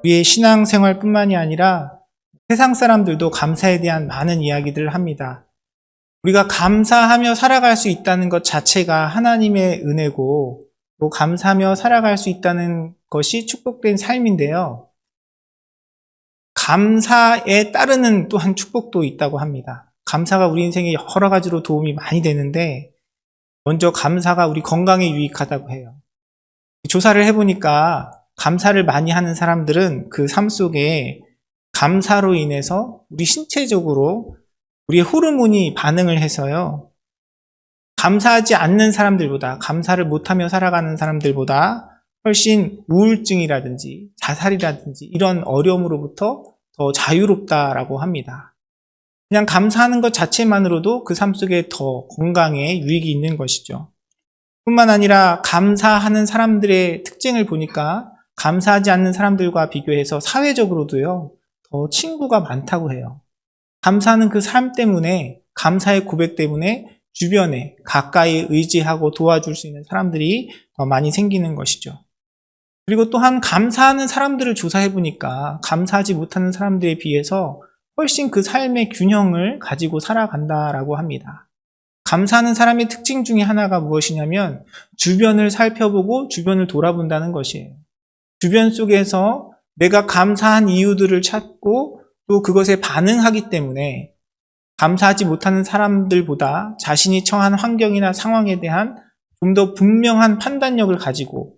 우리의 신앙생활뿐만이 아니라 세상 사람들도 감사에 대한 많은 이야기들을 합니다. 우리가 감사하며 살아갈 수 있다는 것 자체가 하나님의 은혜고, 또 감사하며 살아갈 수 있다는 것이 축복된 삶인데요. 감사에 따르는 또한 축복도 있다고 합니다. 감사가 우리 인생에 여러 가지로 도움이 많이 되는데, 먼저 감사가 우리 건강에 유익하다고 해요. 조사를 해보니까 감사를 많이 하는 사람들은 그 삶 속에 감사로 인해서 우리 신체적으로 우리의 호르몬이 반응을 해서요. 감사하지 않는 사람들보다, 감사를 못하며 살아가는 사람들보다 훨씬 우울증이라든지 자살이라든지 이런 어려움으로부터 더 자유롭다라고 합니다. 그냥 감사하는 것 자체만으로도 그 삶 속에 더 건강에 유익이 있는 것이죠. 뿐만 아니라 감사하는 사람들의 특징을 보니까 감사하지 않는 사람들과 비교해서 사회적으로도요, 더 친구가 많다고 해요. 감사하는 그 삶 때문에, 감사의 고백 때문에 주변에 가까이 의지하고 도와줄 수 있는 사람들이 더 많이 생기는 것이죠. 그리고 또한 감사하는 사람들을 조사해보니까 감사하지 못하는 사람들에 비해서 훨씬 그 삶의 균형을 가지고 살아간다라고 합니다. 감사하는 사람의 특징 중에 하나가 무엇이냐면 주변을 살펴보고 주변을 돌아본다는 것이에요. 주변 속에서 내가 감사한 이유들을 찾고 또 그것에 반응하기 때문에 감사하지 못하는 사람들보다 자신이 처한 환경이나 상황에 대한 좀 더 분명한 판단력을 가지고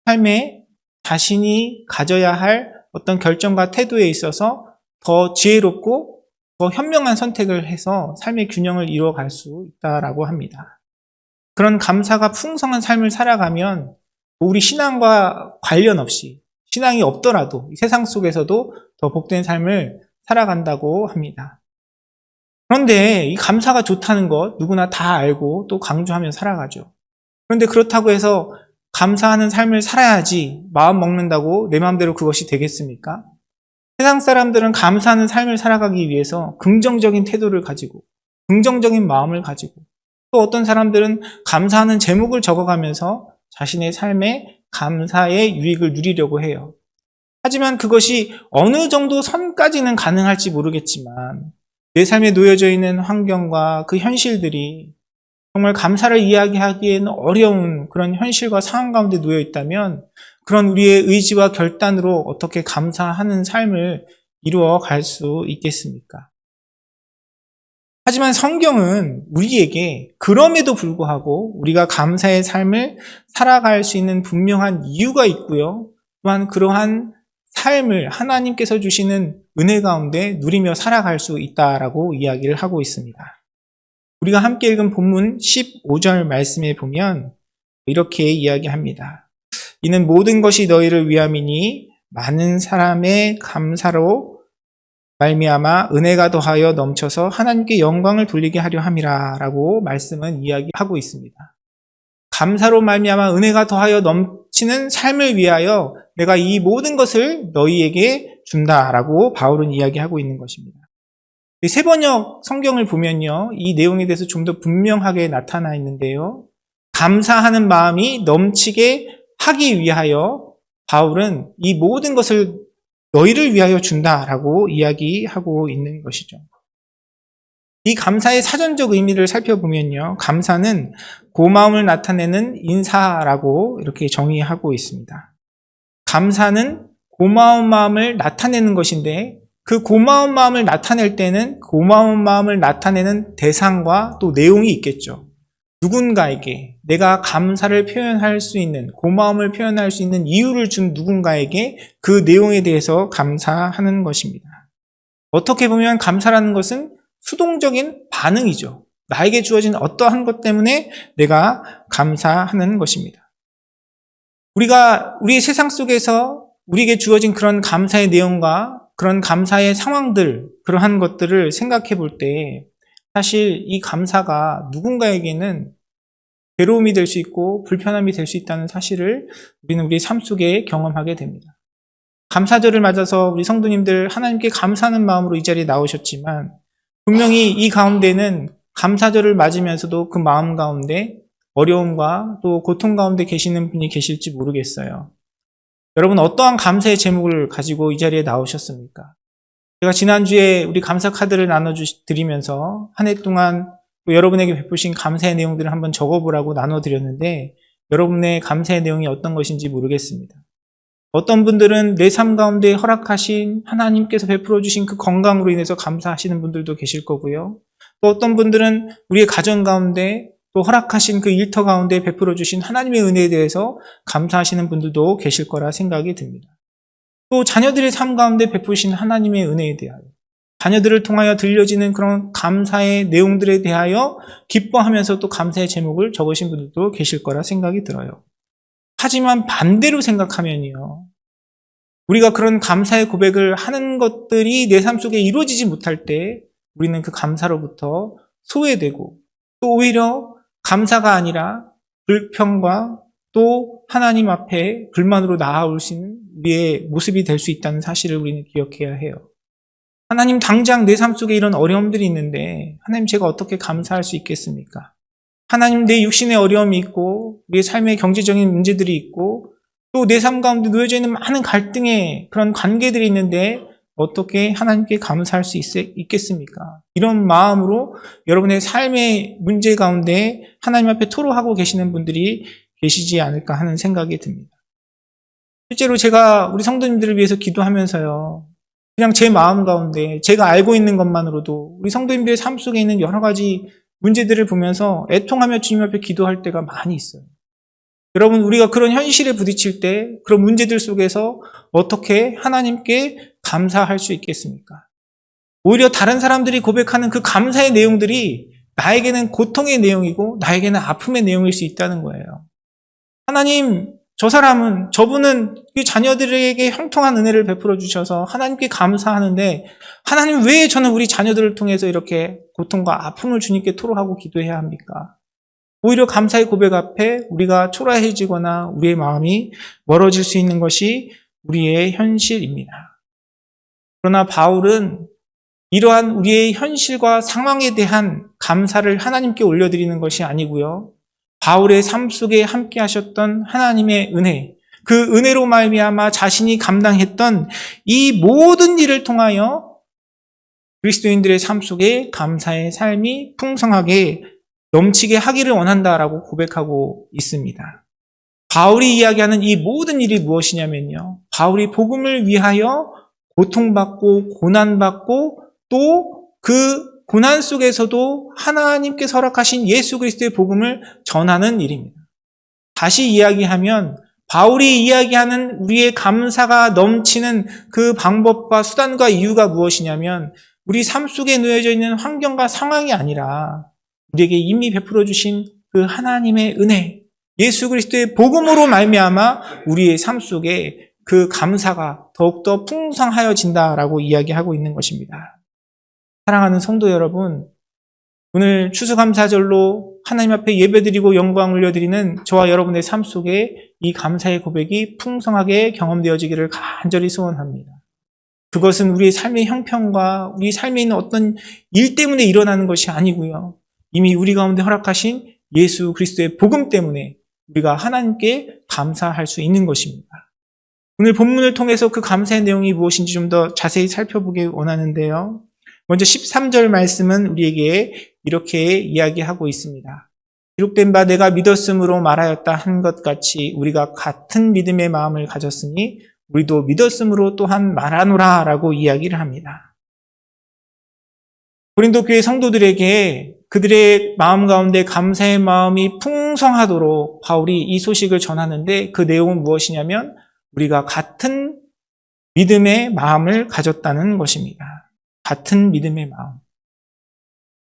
삶에 자신이 가져야 할 어떤 결정과 태도에 있어서 더 지혜롭고 더 현명한 선택을 해서 삶의 균형을 이루어갈 수 있다라고 합니다. 그런 감사가 풍성한 삶을 살아가면 우리 신앙과 관련 없이, 신앙이 없더라도 세상 속에서도 더 복된 삶을 살아간다고 합니다. 그런데 이 감사가 좋다는 것 누구나 다 알고 또 강조하며 살아가죠. 그런데 그렇다고 해서 감사하는 삶을 살아야지 마음 먹는다고 내 마음대로 그것이 되겠습니까? 세상 사람들은 감사하는 삶을 살아가기 위해서 긍정적인 태도를 가지고 긍정적인 마음을 가지고 또 어떤 사람들은 감사하는 제목을 적어가면서 자신의 삶에 감사의 유익을 누리려고 해요. 하지만 그것이 어느 정도 선까지는 가능할지 모르겠지만 내 삶에 놓여져 있는 환경과 그 현실들이 정말 감사를 이야기하기에는 어려운 그런 현실과 상황 가운데 놓여 있다면 그런 우리의 의지와 결단으로 어떻게 감사하는 삶을 이루어 갈 수 있겠습니까? 하지만 성경은 우리에게 그럼에도 불구하고 우리가 감사의 삶을 살아갈 수 있는 분명한 이유가 있고요. 또한 그러한 삶을 하나님께서 주시는 은혜 가운데 누리며 살아갈 수 있다라고 이야기를 하고 있습니다. 우리가 함께 읽은 본문 15절 말씀에 보면 이렇게 이야기합니다. 이는 모든 것이 너희를 위함이니 많은 사람의 감사로 말미암아 은혜가 더하여 넘쳐서 하나님께 영광을 돌리게 하려 함이라 라고 말씀은 이야기하고 있습니다. 감사로 말미암아 은혜가 더하여 넘치는 삶을 위하여 내가 이 모든 것을 너희에게 준다라고 바울은 이야기하고 있는 것입니다. 세번역 성경을 보면요, 이 내용에 대해서 좀 더 분명하게 나타나 있는데요. 감사하는 마음이 넘치게 하기 위하여 바울은 이 모든 것을 너희를 위하여 준다라고 이야기하고 있는 것이죠. 이 감사의 사전적 의미를 살펴보면요, 감사는 고마움을 나타내는 인사라고 이렇게 정의하고 있습니다. 감사는 고마운 마음을 나타내는 것인데 그 고마운 마음을 나타낼 때는 고마운 마음을 나타내는 대상과 또 내용이 있겠죠. 누군가에게 내가 감사를 표현할 수 있는, 고마움을 표현할 수 있는 이유를 준 누군가에게 그 내용에 대해서 감사하는 것입니다. 어떻게 보면 감사라는 것은 수동적인 반응이죠. 나에게 주어진 어떠한 것 때문에 내가 감사하는 것입니다. 우리가 우리 세상 속에서 우리에게 주어진 그런 감사의 내용과 그런 감사의 상황들, 그러한 것들을 생각해 볼 때 사실 이 감사가 누군가에게는 괴로움이 될 수 있고 불편함이 될 수 있다는 사실을 우리는 우리 삶 속에 경험하게 됩니다. 감사절을 맞아서 우리 성도님들 하나님께 감사하는 마음으로 이 자리에 나오셨지만 분명히 이 가운데는 감사절을 맞으면서도 그 마음 가운데 어려움과 또 고통 가운데 계시는 분이 계실지 모르겠어요. 여러분 어떠한 감사의 제목을 가지고 이 자리에 나오셨습니까? 제가 지난주에 우리 감사 카드를 나눠드리면서 한 해 동안 또 여러분에게 베푸신 감사의 내용들을 한번 적어보라고 나눠드렸는데 여러분의 감사의 내용이 어떤 것인지 모르겠습니다. 어떤 분들은 내 삶 가운데 허락하신 하나님께서 베풀어 주신 그 건강으로 인해서 감사하시는 분들도 계실 거고요. 또 어떤 분들은 우리의 가정 가운데 또 허락하신 그 일터 가운데 베풀어 주신 하나님의 은혜에 대해서 감사하시는 분들도 계실 거라 생각이 듭니다. 또 자녀들의 삶 가운데 베푸신 하나님의 은혜에 대하여 자녀들을 통하여 들려지는 그런 감사의 내용들에 대하여 기뻐하면서 또 감사의 제목을 적으신 분들도 계실 거라 생각이 들어요. 하지만 반대로 생각하면요. 우리가 그런 감사의 고백을 하는 것들이 내 삶 속에 이루어지지 못할 때 우리는 그 감사로부터 소외되고 또 오히려 감사가 아니라 불평과 또 하나님 앞에 불만으로 나아올 수 있는 우리의 모습이 될 수 있다는 사실을 우리는 기억해야 해요. 하나님 당장 내 삶 속에 이런 어려움들이 있는데 하나님 제가 어떻게 감사할 수 있겠습니까? 하나님 내 육신의 어려움이 있고 우리의 삶의 경제적인 문제들이 있고 또 내 삶 가운데 놓여져 있는 많은 갈등의 그런 관계들이 있는데 어떻게 하나님께 감사할 수 있겠습니까? 이런 마음으로 여러분의 삶의 문제 가운데 하나님 앞에 토로하고 계시는 분들이 계시지 않을까 하는 생각이 듭니다. 실제로 제가 우리 성도님들을 위해서 기도하면서요. 그냥 제 마음 가운데 제가 알고 있는 것만으로도 우리 성도님들의 삶 속에 있는 여러 가지 문제들을 보면서 애통하며 주님 앞에 기도할 때가 많이 있어요. 여러분 우리가 그런 현실에 부딪힐 때 그런 문제들 속에서 어떻게 하나님께 감사할 수 있겠습니까? 오히려 다른 사람들이 고백하는 그 감사의 내용들이 나에게는 고통의 내용이고 나에게는 아픔의 내용일 수 있다는 거예요. 하나님, 저분은 이 자녀들에게 형통한 은혜를 베풀어 주셔서 하나님께 감사하는데 하나님 왜 저는 우리 자녀들을 통해서 이렇게 고통과 아픔을 주님께 토로하고 기도해야 합니까? 오히려 감사의 고백 앞에 우리가 초라해지거나 우리의 마음이 멀어질 수 있는 것이 우리의 현실입니다. 그러나 바울은 이러한 우리의 현실과 상황에 대한 감사를 하나님께 올려드리는 것이 아니고요. 바울의 삶 속에 함께 하셨던 하나님의 은혜, 그 은혜로 말미암아 자신이 감당했던 이 모든 일을 통하여 그리스도인들의 삶 속에 감사의 삶이 풍성하게 넘치게 하기를 원한다라고 고백하고 있습니다. 바울이 이야기하는 이 모든 일이 무엇이냐면요. 바울이 복음을 위하여 고통받고 고난받고 또 그 고난 속에서도 하나님께서 허락하신 예수 그리스도의 복음을 전하는 일입니다. 다시 이야기하면 바울이 이야기하는 우리의 감사가 넘치는 그 방법과 수단과 이유가 무엇이냐면 우리 삶 속에 놓여져 있는 환경과 상황이 아니라 우리에게 이미 베풀어 주신 그 하나님의 은혜, 예수 그리스도의 복음으로 말미암아 우리의 삶 속에 그 감사가 더욱더 풍성하여진다라고 이야기하고 있는 것입니다. 사랑하는 성도 여러분, 오늘 추수감사절로 하나님 앞에 예배드리고 영광 올려드리는 저와 여러분의 삶 속에 이 감사의 고백이 풍성하게 경험되어지기를 간절히 소원합니다. 그것은 우리의 삶의 형편과 우리 삶에 있는 어떤 일 때문에 일어나는 것이 아니고요. 이미 우리 가운데 허락하신 예수 그리스도의 복음 때문에 우리가 하나님께 감사할 수 있는 것입니다. 오늘 본문을 통해서 그 감사의 내용이 무엇인지 좀 더 자세히 살펴보기 원하는데요. 먼저 13절 말씀은 우리에게 이렇게 이야기하고 있습니다. 기록된 바 내가 믿었으므로 말하였다 한 것 같이 우리가 같은 믿음의 마음을 가졌으니 우리도 믿었으므로 또한 말하노라 라고 이야기를 합니다. 고린도 교회 성도들에게 그들의 마음 가운데 감사의 마음이 풍성하도록 바울이 이 소식을 전하는데 그 내용은 무엇이냐면 우리가 같은 믿음의 마음을 가졌다는 것입니다. 같은 믿음의 마음.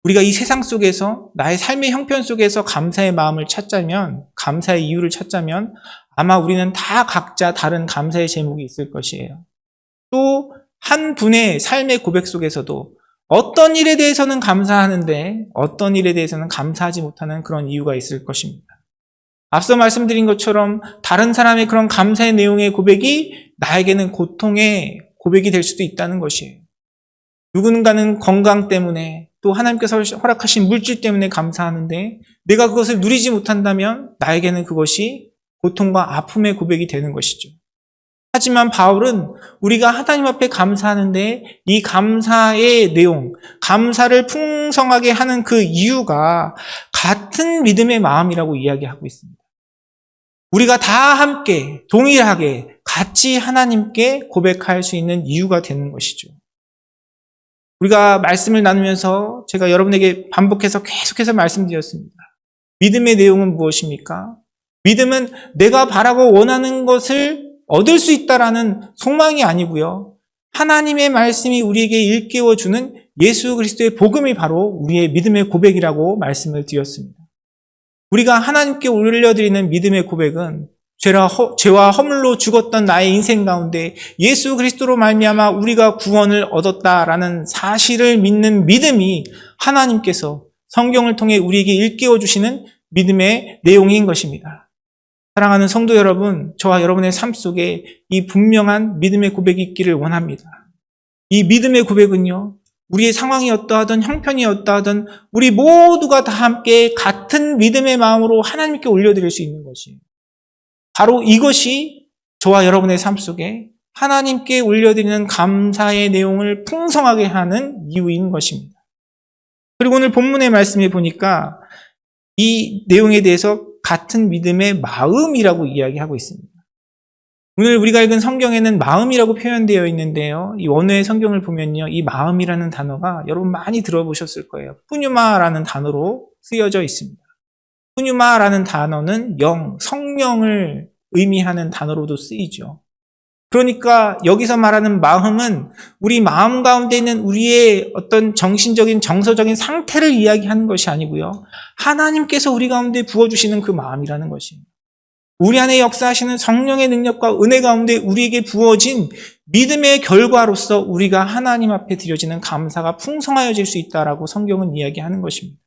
우리가 이 세상 속에서 나의 삶의 형편 속에서 감사의 마음을 찾자면, 감사의 이유를 찾자면 아마 우리는 다 각자 다른 감사의 제목이 있을 것이에요. 또 한 분의 삶의 고백 속에서도 어떤 일에 대해서는 감사하는데 어떤 일에 대해서는 감사하지 못하는 그런 이유가 있을 것입니다. 앞서 말씀드린 것처럼 다른 사람의 그런 감사의 내용의 고백이 나에게는 고통의 고백이 될 수도 있다는 것이에요. 누군가는 건강 때문에 또 하나님께서 허락하신 물질 때문에 감사하는데 내가 그것을 누리지 못한다면 나에게는 그것이 고통과 아픔의 고백이 되는 것이죠. 하지만 바울은 우리가 하나님 앞에 감사하는데 이 감사의 내용, 감사를 풍성하게 하는 그 이유가 같은 믿음의 마음이라고 이야기하고 있습니다. 우리가 다 함께 동일하게 같이 하나님께 고백할 수 있는 이유가 되는 것이죠. 우리가 말씀을 나누면서 제가 여러분에게 반복해서 계속해서 말씀드렸습니다. 믿음의 내용은 무엇입니까? 믿음은 내가 바라고 원하는 것을 얻을 수 있다라는 소망이 아니고요. 하나님의 말씀이 우리에게 일깨워주는 예수 그리스도의 복음이 바로 우리의 믿음의 고백이라고 말씀을 드렸습니다. 우리가 하나님께 올려드리는 믿음의 고백은 죄와 허물로 죽었던 나의 인생 가운데 예수 그리스도로 말미암아 우리가 구원을 얻었다라는 사실을 믿는 믿음이 하나님께서 성경을 통해 우리에게 일깨워 주시는 믿음의 내용인 것입니다. 사랑하는 성도 여러분, 저와 여러분의 삶 속에 이 분명한 믿음의 고백이 있기를 원합니다. 이 믿음의 고백은요, 우리의 상황이 어떠하든 형편이 어떠하든 우리 모두가 다 함께 같은 믿음의 마음으로 하나님께 올려드릴 수 있는 것이에요. 바로 이것이 저와 여러분의 삶 속에 하나님께 올려드리는 감사의 내용을 풍성하게 하는 이유인 것입니다. 그리고 오늘 본문의 말씀에 보니까 이 내용에 대해서 같은 믿음의 마음이라고 이야기하고 있습니다. 오늘 우리가 읽은 성경에는 마음이라고 표현되어 있는데요. 이 원어의 성경을 보면요. 이 마음이라는 단어가 여러분 많이 들어보셨을 거예요. 푸뉴마라는 단어로 쓰여져 있습니다. 푸뉴마라는 단어는 영, 성령을 의미하는 단어로도 쓰이죠. 그러니까 여기서 말하는 마음은 우리 마음 가운데 있는 우리의 어떤 정신적인, 정서적인 상태를 이야기하는 것이 아니고요. 하나님께서 우리 가운데 부어주시는 그 마음이라는 것입니다. 우리 안에 역사하시는 성령의 능력과 은혜 가운데 우리에게 부어진 믿음의 결과로서 우리가 하나님 앞에 드려지는 감사가 풍성하여질 수 있다라고 성경은 이야기하는 것입니다.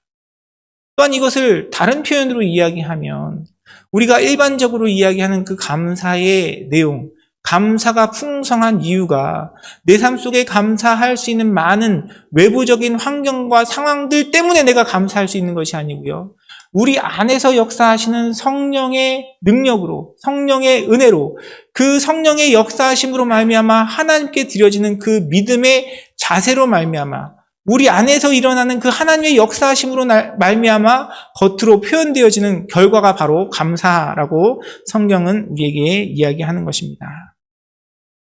또한 이것을 다른 표현으로 이야기하면 우리가 일반적으로 이야기하는 그 감사의 내용, 감사가 풍성한 이유가 내 삶 속에 감사할 수 있는 많은 외부적인 환경과 상황들 때문에 내가 감사할 수 있는 것이 아니고요. 우리 안에서 역사하시는 성령의 능력으로, 성령의 은혜로, 그 성령의 역사하심으로 말미암아 하나님께 드려지는 그 믿음의 자세로 말미암아 우리 안에서 일어나는 그 하나님의 역사하심으로 말미암아 겉으로 표현되어지는 결과가 바로 감사라고 성경은 우리에게 이야기하는 것입니다.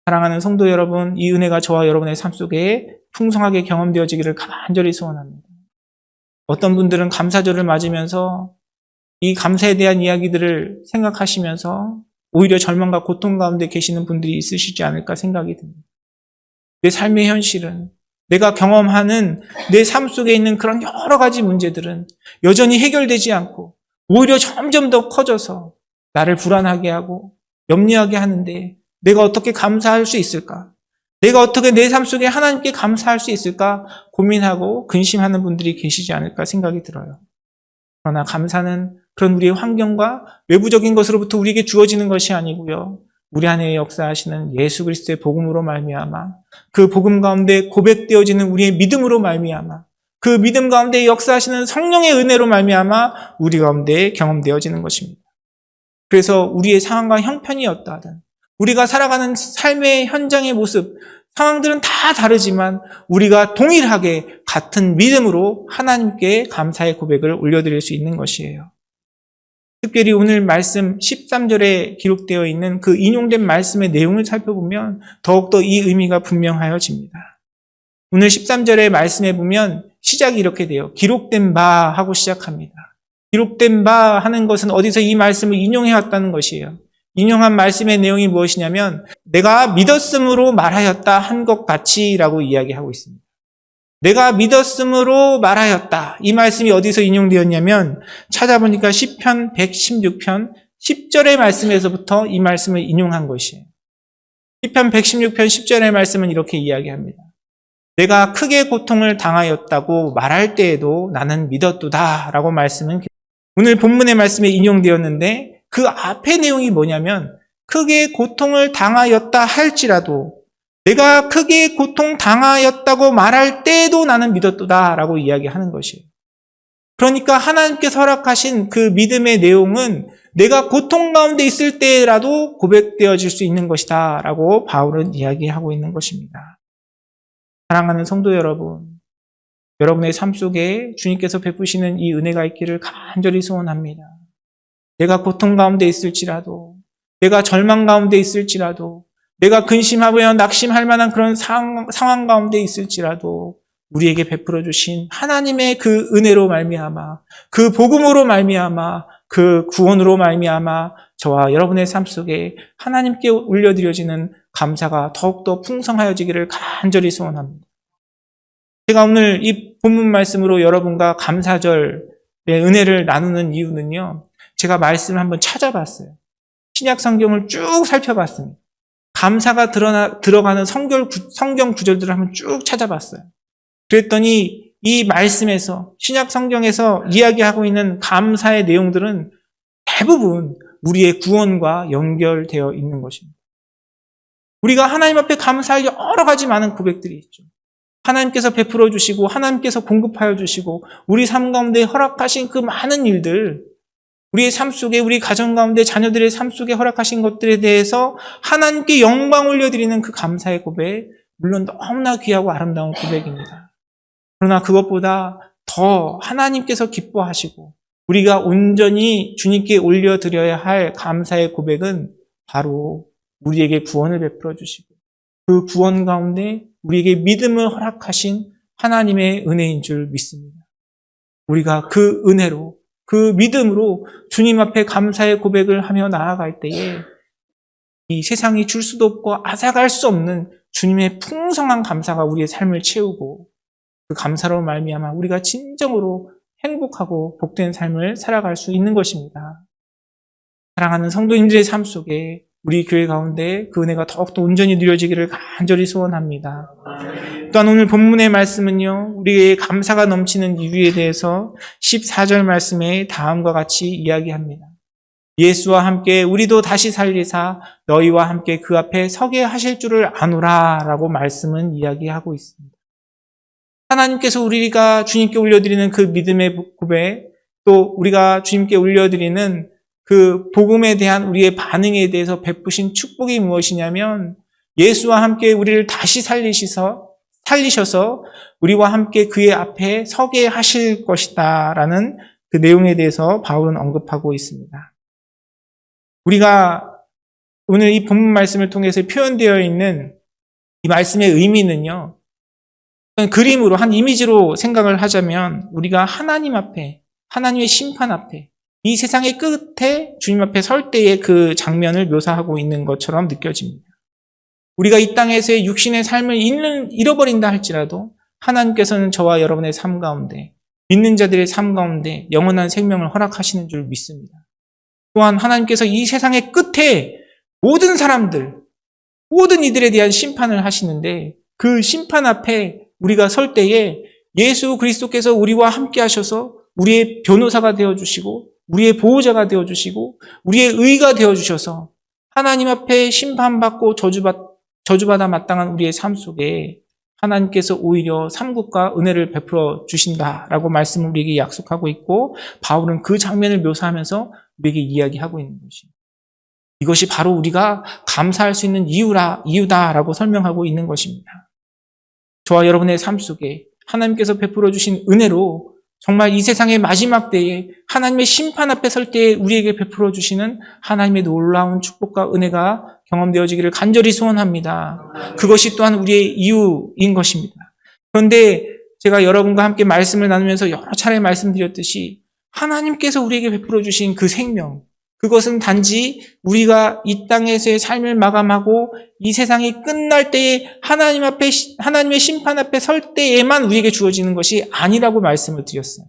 사랑하는 성도 여러분, 이 은혜가 저와 여러분의 삶 속에 풍성하게 경험되어지기를 간절히 소원합니다. 어떤 분들은 감사절을 맞으면서 이 감사에 대한 이야기들을 생각하시면서 오히려 절망과 고통 가운데 계시는 분들이 있으시지 않을까 생각이 듭니다. 내 삶의 현실은, 내가 경험하는 내 삶 속에 있는 그런 여러 가지 문제들은 여전히 해결되지 않고 오히려 점점 더 커져서 나를 불안하게 하고 염려하게 하는데 내가 어떻게 감사할 수 있을까? 내가 어떻게 내 삶 속에 하나님께 감사할 수 있을까? 고민하고 근심하는 분들이 계시지 않을까 생각이 들어요. 그러나 감사는 그런 우리의 환경과 외부적인 것으로부터 우리에게 주어지는 것이 아니고요. 우리 안에 역사하시는 예수 그리스도의 복음으로 말미암아 그 복음 가운데 고백되어지는 우리의 믿음으로 말미암아 그 믿음 가운데 역사하시는 성령의 은혜로 말미암아 우리 가운데 경험되어지는 것입니다. 그래서 우리의 상황과 형편이 어떠하든 우리가 살아가는 삶의 현장의 모습, 상황들은 다 다르지만 우리가 동일하게 같은 믿음으로 하나님께 감사의 고백을 올려드릴 수 있는 것이에요. 특별히 오늘 말씀 13절에 기록되어 있는 그 인용된 말씀의 내용을 살펴보면 더욱더 이 의미가 분명하여집니다. 오늘 13절의 말씀에 보면 시작이 이렇게 돼요. 기록된 바 하고 시작합니다. 기록된 바 하는 것은 어디서 이 말씀을 인용해왔다는 것이에요. 인용한 말씀의 내용이 무엇이냐면 내가 믿었음으로 말하였다 한 것 같이라고 이야기하고 있습니다. 내가 믿었음으로 말하였다. 이 말씀이 어디서 인용되었냐면 찾아보니까 시편 116편 10절의 말씀에서부터 이 말씀을 인용한 것이에요. 시편 116편 10절의 말씀은 이렇게 이야기합니다. 내가 크게 고통을 당하였다고 말할 때에도 나는 믿었도다 라고 말씀은 오늘 본문의 말씀에 인용되었는데 그 앞의 내용이 뭐냐면 크게 고통을 당하였다 할지라도 내가 크게 고통당하였다고 말할 때에도 나는 믿었도다 라고 이야기하는 것이에요. 그러니까 하나님께서 허락하신 그 믿음의 내용은 내가 고통 가운데 있을 때라도 고백되어질 수 있는 것이다 라고 바울은 이야기하고 있는 것입니다. 사랑하는 성도 여러분, 여러분의 삶 속에 주님께서 베푸시는 이 은혜가 있기를 간절히 소원합니다. 내가 고통 가운데 있을지라도, 내가 절망 가운데 있을지라도, 내가 근심하며 낙심할 만한 그런 상황 가운데 있을지라도 우리에게 베풀어 주신 하나님의 그 은혜로 말미암아, 그 복음으로 말미암아, 그 구원으로 말미암아 저와 여러분의 삶 속에 하나님께 올려드려지는 감사가 더욱더 풍성하여지기를 간절히 소원합니다. 제가 오늘 이 본문 말씀으로 여러분과 감사절의 은혜를 나누는 이유는요, 제가 말씀을 한번 찾아봤어요. 신약 성경을 쭉 살펴봤습니다. 감사가 들어가는 성경 구절들을 한번 쭉 찾아봤어요. 그랬더니 이 말씀에서, 신약 성경에서 이야기하고 있는 감사의 내용들은 대부분 우리의 구원과 연결되어 있는 것입니다. 우리가 하나님 앞에 감사할 여러 가지 많은 고백들이 있죠. 하나님께서 베풀어 주시고 하나님께서 공급하여 주시고 우리 삶 가운데 허락하신 그 많은 일들, 우리의 삶 속에, 우리 가정 가운데 자녀들의 삶 속에 허락하신 것들에 대해서 하나님께 영광 올려드리는 그 감사의 고백, 물론 너무나 귀하고 아름다운 고백입니다. 그러나 그것보다 더 하나님께서 기뻐하시고 우리가 온전히 주님께 올려드려야 할 감사의 고백은 바로 우리에게 구원을 베풀어 주시고 그 구원 가운데 우리에게 믿음을 허락하신 하나님의 은혜인 줄 믿습니다. 우리가 그 은혜로, 그 믿음으로 주님 앞에 감사의 고백을 하며 나아갈 때에 이 세상이 줄 수도 없고 앗아갈 수 없는 주님의 풍성한 감사가 우리의 삶을 채우고 그 감사로 말미암아 우리가 진정으로 행복하고 복된 삶을 살아갈 수 있는 것입니다. 사랑하는 성도님들의 삶 속에 우리 교회 가운데 그 은혜가 더욱더 온전히 누려지기를 간절히 소원합니다. 또한 오늘 본문의 말씀은요, 우리의 감사가 넘치는 이유에 대해서 14절 말씀에 다음과 같이 이야기합니다. 예수와 함께 우리도 다시 살리사 너희와 함께 그 앞에 서게 하실 줄을 아노라 라고 말씀은 이야기하고 있습니다. 하나님께서 우리가 주님께 올려드리는 그 믿음의 고백, 또 우리가 주님께 올려드리는 그 복음에 대한 우리의 반응에 대해서 베푸신 축복이 무엇이냐면 예수와 함께 우리를 다시 살리셔서 우리와 함께 그의 앞에 서게 하실 것이다 라는 그 내용에 대해서 바울은 언급하고 있습니다. 우리가 오늘 이 본문 말씀을 통해서 표현되어 있는 이 말씀의 의미는요, 그림으로, 한 이미지로 생각을 하자면 우리가 하나님 앞에, 하나님의 심판 앞에, 이 세상의 끝에 주님 앞에 설 때의 그 장면을 묘사하고 있는 것처럼 느껴집니다. 우리가 이 땅에서의 육신의 삶을 잃어버린다 할지라도 하나님께서는 저와 여러분의 삶 가운데, 믿는 자들의 삶 가운데 영원한 생명을 허락하시는 줄 믿습니다. 또한 하나님께서 이 세상의 끝에 모든 사람들, 모든 이들에 대한 심판을 하시는데 그 심판 앞에 우리가 설 때에 예수 그리스도께서 우리와 함께 하셔서 우리의 변호사가 되어주시고 우리의 보호자가 되어주시고 우리의 의가 되어주셔서 하나님 앞에 심판받고 저주받아 마땅한 우리의 삶 속에 하나님께서 오히려 삼국과 은혜를 베풀어 주신다라고 말씀을 우리에게 약속하고 있고 바울은 그 장면을 묘사하면서 우리에게 이야기하고 있는 것입니다. 이것이 바로 우리가 감사할 수 있는 이유다라고 설명하고 있는 것입니다. 저와 여러분의 삶 속에 하나님께서 베풀어 주신 은혜로 정말 이 세상의 마지막 때에 하나님의 심판 앞에 설 때에 우리에게 베풀어 주시는 하나님의 놀라운 축복과 은혜가 경험되어지기를 간절히 소원합니다. 그것이 또한 우리의 이유인 것입니다. 그런데 제가 여러분과 함께 말씀을 나누면서 여러 차례 말씀드렸듯이 하나님께서 우리에게 베풀어 주신 그 생명, 그것은 단지 우리가 이 땅에서의 삶을 마감하고 이 세상이 끝날 때에 하나님의 심판 앞에 설 때에만 우리에게 주어지는 것이 아니라고 말씀을 드렸어요.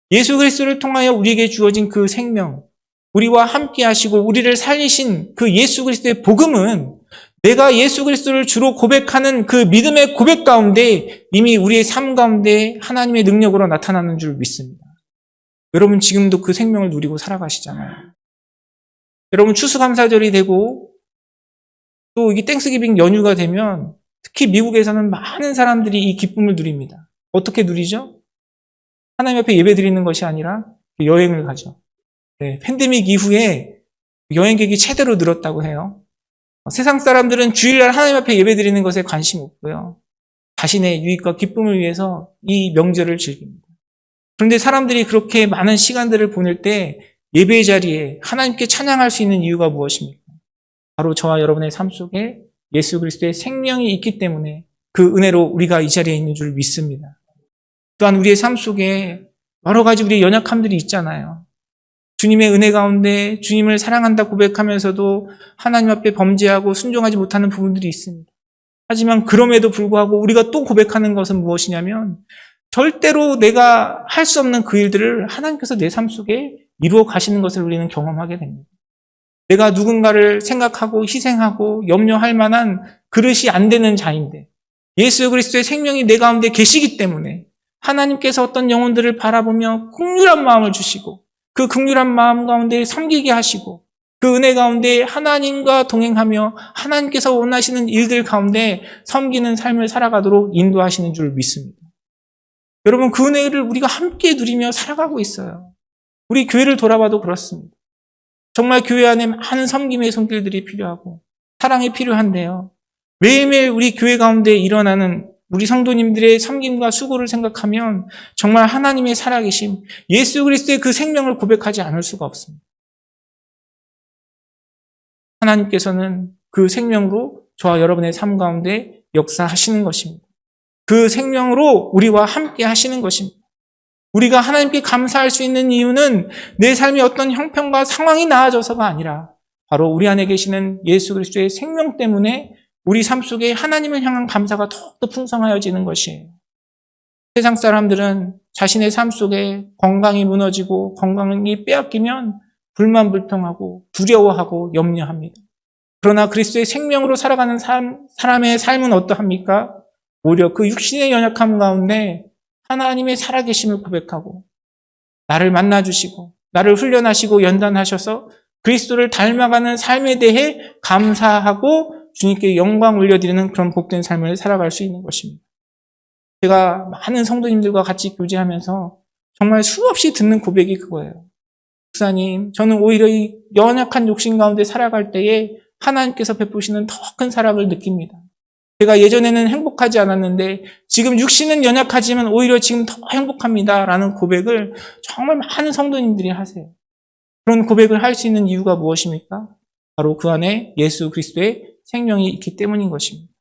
예수 그리스도를 통하여 우리에게 주어진 그 생명, 우리와 함께 하시고 우리를 살리신 그 예수 그리스도의 복음은 내가 예수 그리스도를 주로 고백하는 그 믿음의 고백 가운데 이미 우리의 삶 가운데 하나님의 능력으로 나타나는 줄 믿습니다. 여러분 지금도 그 생명을 누리고 살아가시잖아요. 여러분 추수감사절이 되고 또 이게 땡스기빙 연휴가 되면 특히 미국에서는 많은 사람들이 이 기쁨을 누립니다. 어떻게 누리죠? 하나님 앞에 예배 드리는 것이 아니라 여행을 가죠. 네, 팬데믹 이후에 여행객이 최대로 늘었다고 해요. 세상 사람들은 주일날 하나님 앞에 예배드리는 것에 관심 없고요. 자신의 유익과 기쁨을 위해서 이 명절을 즐깁니다. 그런데 사람들이 그렇게 많은 시간들을 보낼 때 예배의 자리에 하나님께 찬양할 수 있는 이유가 무엇입니까? 바로 저와 여러분의 삶 속에 예수 그리스도의 생명이 있기 때문에 그 은혜로 우리가 이 자리에 있는 줄 믿습니다. 또한 우리의 삶 속에 여러 가지 우리의 연약함들이 있잖아요. 주님의 은혜 가운데 주님을 사랑한다 고백하면서도 하나님 앞에 범죄하고 순종하지 못하는 부분들이 있습니다. 하지만 그럼에도 불구하고 우리가 또 고백하는 것은 무엇이냐면 절대로 내가 할 수 없는 그 일들을 하나님께서 내 삶 속에 이루어 가시는 것을 우리는 경험하게 됩니다. 내가 누군가를 생각하고 희생하고 염려할 만한 그릇이 안 되는 자인데 예수 그리스도의 생명이 내 가운데 계시기 때문에 하나님께서 어떤 영혼들을 바라보며 긍휼한 마음을 주시고 그 긍휼한 마음 가운데 섬기게 하시고 그 은혜 가운데 하나님과 동행하며 하나님께서 원하시는 일들 가운데 섬기는 삶을 살아가도록 인도하시는 줄 믿습니다. 여러분, 그 은혜를 우리가 함께 누리며 살아가고 있어요. 우리 교회를 돌아봐도 그렇습니다. 정말 교회 안에 많은 섬김의 손길들이 필요하고 사랑이 필요한데요. 매일매일 우리 교회 가운데 일어나는 우리 성도님들의 섬김과 수고를 생각하면 정말 하나님의 살아계심, 예수 그리스도의 그 생명을 고백하지 않을 수가 없습니다. 하나님께서는 그 생명으로 저와 여러분의 삶 가운데 역사하시는 것입니다. 그 생명으로 우리와 함께 하시는 것입니다. 우리가 하나님께 감사할 수 있는 이유는 내 삶의 어떤 형편과 상황이 나아져서가 아니라 바로 우리 안에 계시는 예수 그리스도의 생명 때문에 우리 삶 속에 하나님을 향한 감사가 더욱더 풍성하여지는 것이에요. 세상 사람들은 자신의 삶 속에 건강이 무너지고 건강이 빼앗기면 불만불평하고 두려워하고 염려합니다. 그러나 그리스도의 생명으로 살아가는 사람의 삶은 어떠합니까? 오히려 그 육신의 연약함 가운데 하나님의 살아계심을 고백하고 나를 만나주시고 나를 훈련하시고 연단하셔서 그리스도를 닮아가는 삶에 대해 감사하고 주님께 영광 올려드리는 그런 복된 삶을 살아갈 수 있는 것입니다. 제가 많은 성도님들과 같이 교제하면서 정말 수없이 듣는 고백이 그거예요. 목사님, 저는 오히려 이 연약한 욕심 가운데 살아갈 때에 하나님께서 베푸시는 더 큰 사랑을 느낍니다. 제가 예전에는 행복하지 않았는데 지금 육신은 연약하지만 오히려 지금 더 행복합니다. 라는 고백을 정말 많은 성도님들이 하세요. 그런 고백을 할 수 있는 이유가 무엇입니까? 바로 그 안에 예수 그리스도의 생명이 있기 때문인 것입니다.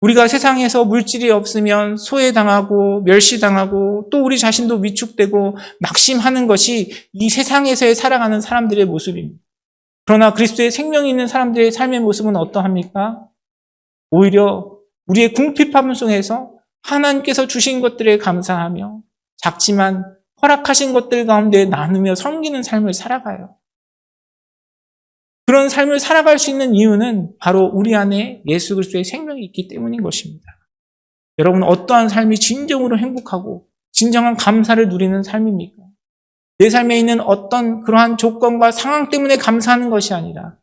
우리가 세상에서 물질이 없으면 소외당하고 멸시당하고 또 우리 자신도 위축되고 낙심하는 것이 이 세상에서의 살아가는 사람들의 모습입니다. 그러나 그리스도의 생명이 있는 사람들의 삶의 모습은 어떠합니까? 오히려 우리의 궁핍함 속에서 하나님께서 주신 것들에 감사하며 작지만 허락하신 것들 가운데 나누며 섬기는 삶을 살아가요. 그런 삶을 살아갈 수 있는 이유는 바로 우리 안에 예수 그리스도의 생명이 있기 때문인 것입니다. 여러분, 어떠한 삶이 진정으로 행복하고 진정한 감사를 누리는 삶입니까? 내 삶에 있는 어떤 그러한 조건과 상황 때문에 감사하는 것이 아니라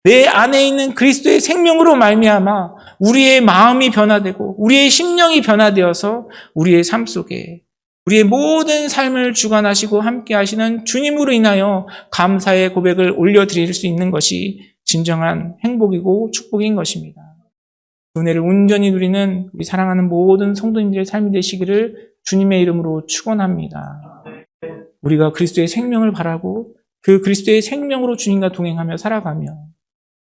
내 안에 있는 그리스도의 생명으로 말미암아 우리의 마음이 변화되고 우리의 심령이 변화되어서 우리의 삶 속에 우리의 모든 삶을 주관하시고 함께 하시는 주님으로 인하여 감사의 고백을 올려드릴 수 있는 것이 진정한 행복이고 축복인 것입니다. 그 은혜를 온전히 누리는 우리 사랑하는 모든 성도님들의 삶이 되시기를 주님의 이름으로 축원합니다. 우리가 그리스도의 생명을 바라고 그 그리스도의 생명으로 주님과 동행하며 살아가며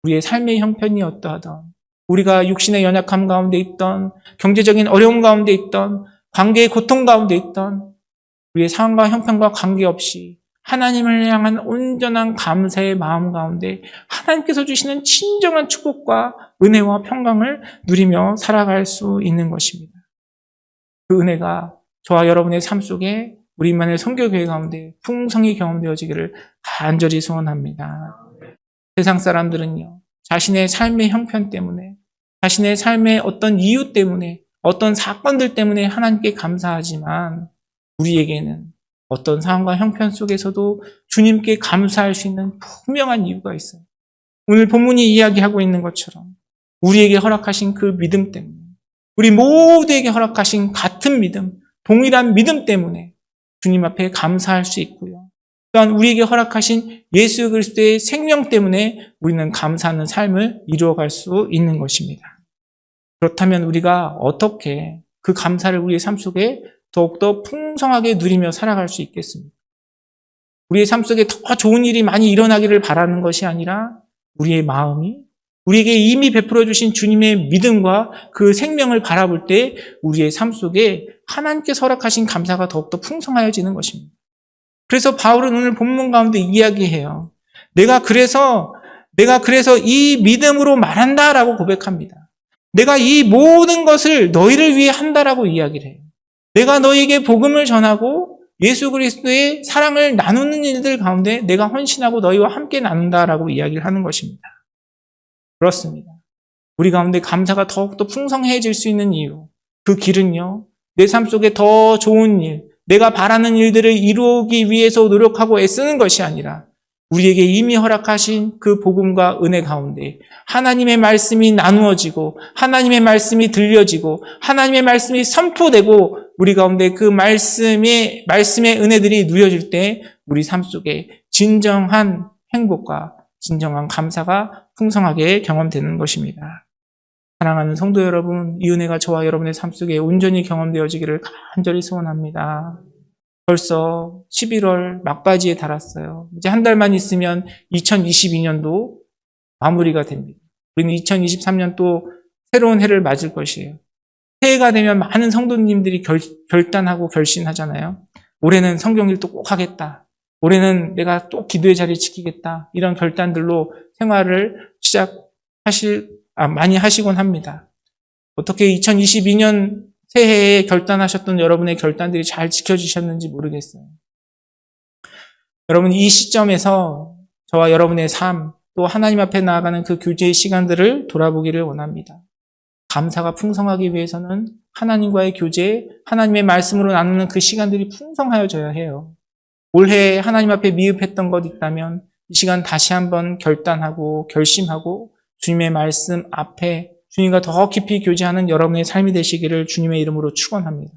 우리의 삶의 형편이 어떠하던 우리가 육신의 연약함 가운데 있던 경제적인 어려움 가운데 있던 관계의 고통 가운데 있던 우리의 상황과 형편과 관계없이 하나님을 향한 온전한 감사의 마음 가운데 하나님께서 주시는 진정한 축복과 은혜와 평강을 누리며 살아갈 수 있는 것입니다. 그 은혜가 저와 여러분의 삶 속에 우리 임마누엘 선교교회 가운데 풍성히 경험되어지기를 간절히 소원합니다. 세상 사람들은요, 자신의 삶의 형편 때문에, 자신의 삶의 어떤 이유 때문에, 어떤 사건들 때문에 하나님께 감사하지만 우리에게는 어떤 상황과 형편 속에서도 주님께 감사할 수 있는 분명한 이유가 있어요. 오늘 본문이 이야기하고 있는 것처럼 우리에게 허락하신 그 믿음 때문에, 우리 모두에게 허락하신 같은 믿음, 동일한 믿음 때문에 주님 앞에 감사할 수 있고요. 또한 우리에게 허락하신 예수 그리스도의 생명 때문에 우리는 감사하는 삶을 이루어갈 수 있는 것입니다. 그렇다면 우리가 어떻게 그 감사를 우리의 삶 속에 더욱더 풍성하게 누리며 살아갈 수 있겠습니까? 우리의 삶 속에 더 좋은 일이 많이 일어나기를 바라는 것이 아니라 우리의 마음이 우리에게 이미 베풀어 주신 주님의 믿음과 그 생명을 바라볼 때 우리의 삶 속에 하나님께서 허락하신 감사가 더욱더 풍성하여지는 것입니다. 그래서 바울은 오늘 본문 가운데 이야기해요. 내가 그래서 이 믿음으로 말한다라고 고백합니다. 내가 이 모든 것을 너희를 위해 한다라고 이야기를 해요. 내가 너희에게 복음을 전하고 예수 그리스도의 사랑을 나누는 일들 가운데 내가 헌신하고 너희와 함께 나눈다라고 이야기를 하는 것입니다. 그렇습니다. 우리 가운데 감사가 더욱더 풍성해질 수 있는 이유, 그 길은요, 내 삶 속에 더 좋은 일, 내가 바라는 일들을 이루기 위해서 노력하고 애쓰는 것이 아니라 우리에게 이미 허락하신 그 복음과 은혜 가운데 하나님의 말씀이 나누어지고 하나님의 말씀이 들려지고 하나님의 말씀이 선포되고 우리 가운데 그 말씀의 은혜들이 누려질 때 우리 삶 속에 진정한 행복과 진정한 감사가 풍성하게 경험되는 것입니다. 사랑하는 성도 여러분, 이 은혜가 저와 여러분의 삶 속에 온전히 경험되어지기를 간절히 소원합니다. 벌써 11월 막바지에 달았어요. 이제 한 달만 있으면 2022년도 마무리가 됩니다. 우리는 2023년 또 새로운 해를 맞을 것이에요. 새해가 되면 많은 성도님들이 결단하고 결심하잖아요. 올해는 성경 읽기도 꼭 하겠다. 올해는 내가 또 기도의 자리 지키겠다. 이런 결단들로 생활을 많이 하시곤 합니다. 어떻게 2022년 새해에 결단하셨던 여러분의 결단들이 잘 지켜지셨는지 모르겠어요. 여러분, 이 시점에서 저와 여러분의 삶, 또 하나님 앞에 나아가는 그 교제의 시간들을 돌아보기를 원합니다. 감사가 풍성하기 위해서는 하나님과의 교제, 하나님의 말씀으로 나누는 그 시간들이 풍성하여져야 해요. 올해 하나님 앞에 미흡했던 것 있다면 이 시간 다시 한번 결단하고 결심하고 주님의 말씀 앞에 주님과 더 깊이 교제하는 여러분의 삶이 되시기를 주님의 이름으로 축원합니다.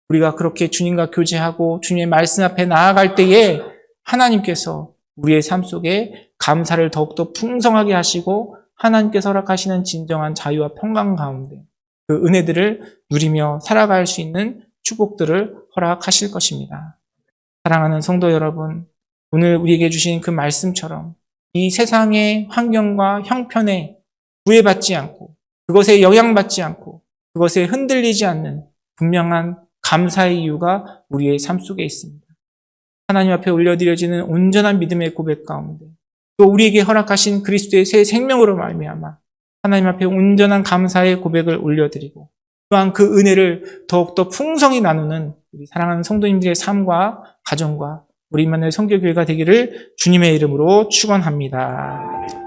우리가 그렇게 주님과 교제하고 주님의 말씀 앞에 나아갈 때에 하나님께서 우리의 삶 속에 감사를 더욱더 풍성하게 하시고 하나님께서 허락하시는 진정한 자유와 평강 가운데 그 은혜들을 누리며 살아갈 수 있는 축복들을 허락하실 것입니다. 사랑하는 성도 여러분, 오늘 우리에게 주신 그 말씀처럼 이 세상의 환경과 형편에 구애받지 않고 그것에 영향받지 않고 그것에 흔들리지 않는 분명한 감사의 이유가 우리의 삶 속에 있습니다. 하나님 앞에 올려드려지는 온전한 믿음의 고백 가운데 또 우리에게 허락하신 그리스도의 새 생명으로 말미암아 하나님 앞에 온전한 감사의 고백을 올려드리고 또한 그 은혜를 더욱더 풍성히 나누는 우리 사랑하는 성도님들의 삶과 가정과 우리 임마누엘 선교교회가 되기를 주님의 이름으로 축원합니다.